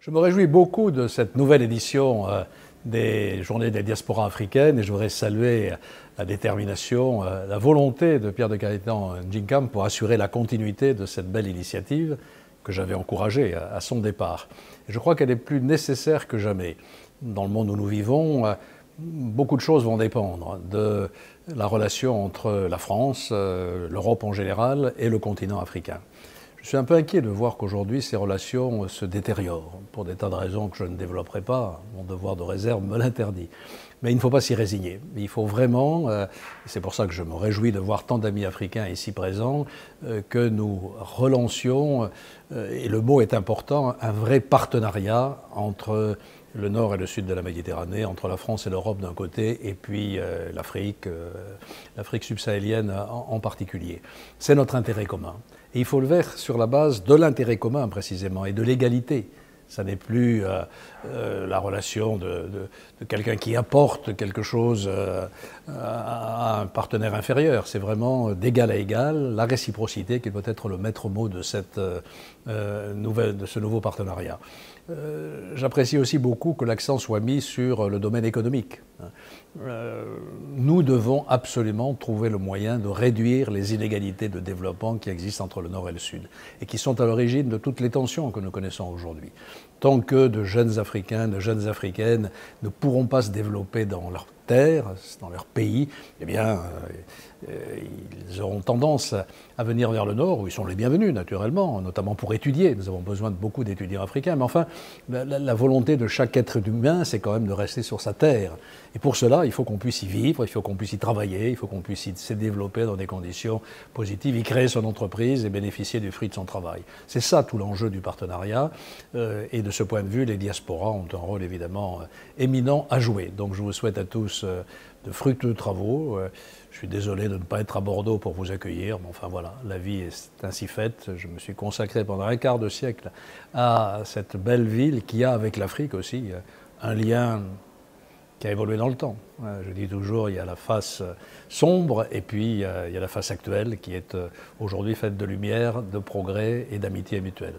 Je me réjouis beaucoup de cette nouvelle édition des Journées des diasporas africaines et je voudrais saluer la détermination, la volonté de Pierre de Caëtan Njinkam pour assurer la continuité de cette belle initiative que j'avais encouragée à son départ. Et je crois qu'elle est plus nécessaire que jamais. Dans le monde où nous vivons, beaucoup de choses vont dépendre de la relation entre la France, l'Europe en général et le continent africain. Je suis un peu inquiet de voir qu'aujourd'hui ces relations se détériorent, pour des tas de raisons que je ne développerai pas, mon devoir de réserve me l'interdit. Mais il ne faut pas s'y résigner. Il faut vraiment, c'est pour ça que je me réjouis de voir tant d'amis africains ici présents, que nous relancions, et le mot est important, un vrai partenariat entre le nord et le sud de la Méditerranée, entre la France et l'Europe d'un côté, et puis l'Afrique subsahélienne en particulier. C'est notre intérêt commun. Et il faut le faire sur la base de l'intérêt commun précisément et de l'égalité. Ça n'est plus la relation de quelqu'un qui apporte quelque chose à un partenaire inférieur. C'est vraiment d'égal à égal, la réciprocité qui peut être le maître mot de ce nouveau partenariat. J'apprécie aussi beaucoup que l'accent soit mis sur le domaine économique. Nous devons absolument trouver le moyen de réduire les inégalités de développement qui existent entre le Nord et le Sud et qui sont à l'origine de toutes les tensions que nous connaissons aujourd'hui. Tant que de jeunes Africains, de jeunes Africaines ne pourront pas se développer dans leur terre, dans leur pays, eh bien, ils auront tendance à venir vers le Nord, où ils sont les bienvenus, naturellement, notamment pour étudier. Nous avons besoin de beaucoup d'étudiants africains. Mais enfin, la volonté de chaque être humain, c'est quand même de rester sur sa terre. Et pour cela, il faut qu'on puisse y vivre, il faut qu'on puisse y travailler, il faut qu'on puisse se développer dans des conditions positives, y créer son entreprise et bénéficier du fruit de son travail. C'est ça tout l'enjeu du partenariat. Et de ce point de vue, les diasporas ont un rôle évidemment éminent à jouer. Donc je vous souhaite à tous de fructueux travaux. Je suis désolé de ne pas être à Bordeaux pour vous accueillir, mais enfin voilà, la vie est ainsi faite. Je me suis consacré pendant un quart de siècle à cette belle ville qui a avec l'Afrique aussi un lien qui a évolué dans le temps. Je dis toujours, il y a la face sombre et puis il y a la face actuelle qui est aujourd'hui faite de lumière, de progrès et d'amitié mutuelle.